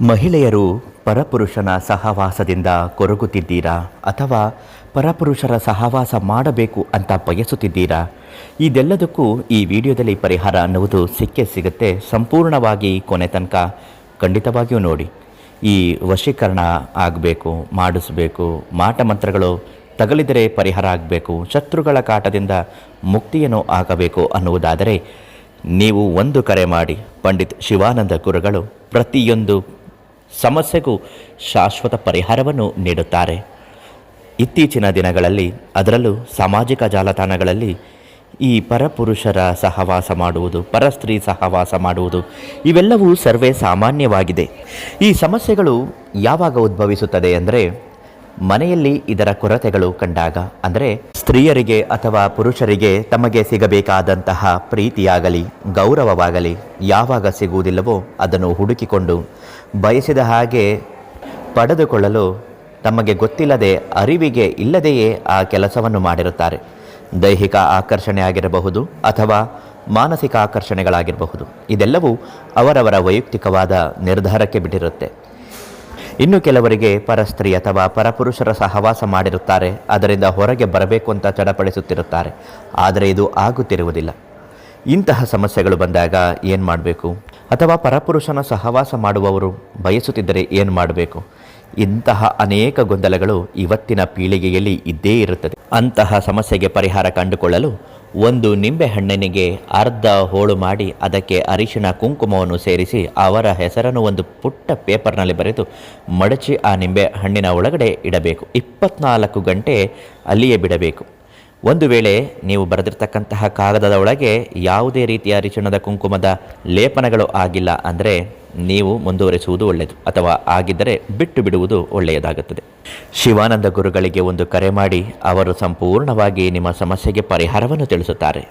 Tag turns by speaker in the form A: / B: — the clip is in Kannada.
A: ಮಹಿಳೆಯರು ಪರಪುರುಷನ ಸಹವಾಸದಿಂದ ಕೊರಗುತ್ತಿದ್ದೀರಾ ಅಥವಾ ಪರಪುರುಷರ ಸಹವಾಸ ಮಾಡಬೇಕು ಅಂತ ಬಯಸುತ್ತಿದ್ದೀರಾ? ಇದೆಲ್ಲದಕ್ಕೂ ಈ ವಿಡಿಯೋದಲ್ಲಿ ಪರಿಹಾರ ಅನ್ನುವುದು ಸಿಗುತ್ತೆ. ಸಂಪೂರ್ಣವಾಗಿ ಕೊನೆ ತನಕ ಖಂಡಿತವಾಗಿಯೂ ನೋಡಿ. ಈ ವಶೀಕರಣ ಆಗಬೇಕು, ಮಾಡಿಸಬೇಕು, ಮಾಟ ಮಂತ್ರಗಳು ತಗಲಿದರೆ ಪರಿಹಾರ ಆಗಬೇಕು, ಶತ್ರುಗಳ ಕಾಟದಿಂದ ಮುಕ್ತಿಯನ್ನು ಆಗಬೇಕು ಅನ್ನುವುದಾದರೆ ನೀವು ಒಂದು ಕರೆ ಮಾಡಿ. ಪಂಡಿತ್ ಶಿವಾನಂದ ಗುರುಗಳು ಪ್ರತಿಯೊಂದು ಸಮಸ್ಯೆಗೂ ಶಾಶ್ವತ ಪರಿಹಾರವನ್ನು ನೀಡುತ್ತಾರೆ. ಇತ್ತೀಚಿನ ದಿನಗಳಲ್ಲಿ, ಅದರಲ್ಲೂ ಸಾಮಾಜಿಕ ಜಾಲತಾಣಗಳಲ್ಲಿ ಈ ಪರಪುರುಷರ ಸಹವಾಸ ಮಾಡುವುದು, ಪರಸ್ತ್ರೀ ಸಹವಾಸ ಮಾಡುವುದು ಇವೆಲ್ಲವೂ ಸರ್ವೇ ಸಾಮಾನ್ಯವಾಗಿದೆ. ಈ ಸಮಸ್ಯೆಗಳು ಯಾವಾಗ ಉದ್ಭವಿಸುತ್ತದೆ ಅಂದರೆ, ಮನೆಯಲ್ಲಿ ಇದರ ಕೊರತೆಗಳು ಕಂಡಾಗ, ಅಂದರೆ ಸ್ತ್ರೀಯರಿಗೆ ಅಥವಾ ಪುರುಷರಿಗೆ ತಮಗೆ ಸಿಗಬೇಕಾದಂತಹ ಪ್ರೀತಿಯಾಗಲಿ ಗೌರವವಾಗಲಿ ಯಾವಾಗ ಸಿಗುವುದಿಲ್ಲವೋ ಅದನ್ನು ಹುಡುಕಿಕೊಂಡು ಬಯಸಿದ ಹಾಗೆ ಪಡೆದುಕೊಳ್ಳಲು ತಮಗೆ ಗೊತ್ತಿಲ್ಲದೆ, ಅರಿವಿಗೆ ಇಲ್ಲದೆಯೇ ಆ ಕೆಲಸವನ್ನು ಮಾಡಿರುತ್ತಾರೆ. ದೈಹಿಕ ಆಕರ್ಷಣೆ ಆಗಿರಬಹುದು ಅಥವಾ ಮಾನಸಿಕ ಆಕರ್ಷಣೆಗಳಾಗಿರಬಹುದು. ಇದೆಲ್ಲವೂ ಅವರವರ ವೈಯಕ್ತಿಕವಾದ ನಿರ್ಧಾರಕ್ಕೆ ಬಿಟ್ಟಿರುತ್ತೆ. ಇನ್ನು ಕೆಲವರಿಗೆ ಪರಸ್ತ್ರೀ ಅಥವಾ ಪರಪುರುಷರ ಸಹವಾಸ ಮಾಡಿರುತ್ತಾರೆ, ಅದರಿಂದ ಹೊರಗೆ ಬರಬೇಕು ಅಂತ ಚಡಪಡಿಸುತ್ತಿರುತ್ತಾರೆ. ಆದರೆ ಇದು ಆಗುತ್ತಿರುವುದಿಲ್ಲ. ಇಂತಹ ಸಮಸ್ಯೆಗಳು ಬಂದಾಗ ಏನು ಮಾಡಬೇಕು? ಅಥವಾ ಪರಪುರುಷನ ಸಹವಾಸ ಮಾಡುವವರು ಬಯಸುತ್ತಿದ್ದರೆ ಏನು ಮಾಡಬೇಕು? ಇಂತಹ ಅನೇಕ ಗೊಂದಲಗಳು ಇವತ್ತಿನ ಪೀಳಿಗೆಯಲ್ಲಿ ಇದ್ದೇ ಇರುತ್ತದೆ. ಅಂತಹ ಸಮಸ್ಯೆಗೆ ಪರಿಹಾರ ಕಂಡುಕೊಳ್ಳಲು ಒಂದು ನಿಂಬೆಹಣ್ಣಿನಿಗೆ ಅರ್ಧ ಹೋಳು ಮಾಡಿ ಅದಕ್ಕೆ ಅರಿಶಿಣ ಕುಂಕುಮವನ್ನು ಸೇರಿಸಿ ಅವರ ಹೆಸರನ್ನು ಒಂದು ಪುಟ್ಟ ಪೇಪರ್ನಲ್ಲಿ ಬರೆದು ಮಡಚಿ ಆ ನಿಂಬೆ ಹಣ್ಣಿನ ಒಳಗಡೆ ಇಡಬೇಕು. 24 ಗಂಟೆ ಅಲ್ಲಿಯೇ ಬಿಡಬೇಕು. ಒಂದು ವೇಳೆ ನೀವು ಬರೆದಿರ್ತಕ್ಕಂತಹ ಕಾಗದದ ಒಳಗೆ ಯಾವುದೇ ರೀತಿಯ ಅರಿಶಿಣದ ಕುಂಕುಮದ ಲೇಪನಗಳು ಆಗಿಲ್ಲ ಅಂದರೆ ನೀವು ಮುಂದುವರಿಸುವುದು ಒಳ್ಳೆಯದು, ಅಥವಾ ಆಗಿದ್ದರೆ ಬಿಟ್ಟು ಬಿಡುವುದು ಒಳ್ಳೆಯದಾಗುತ್ತದೆ. ಶಿವಾನಂದ ಗುರುಗಳಿಗೆ ಒಂದು ಕರೆ ಮಾಡಿ, ಅವರು ಸಂಪೂರ್ಣವಾಗಿ ನಿಮ್ಮ ಸಮಸ್ಯೆಗೆ ಪರಿಹಾರವನ್ನು ತಿಳಿಸುತ್ತಾರೆ.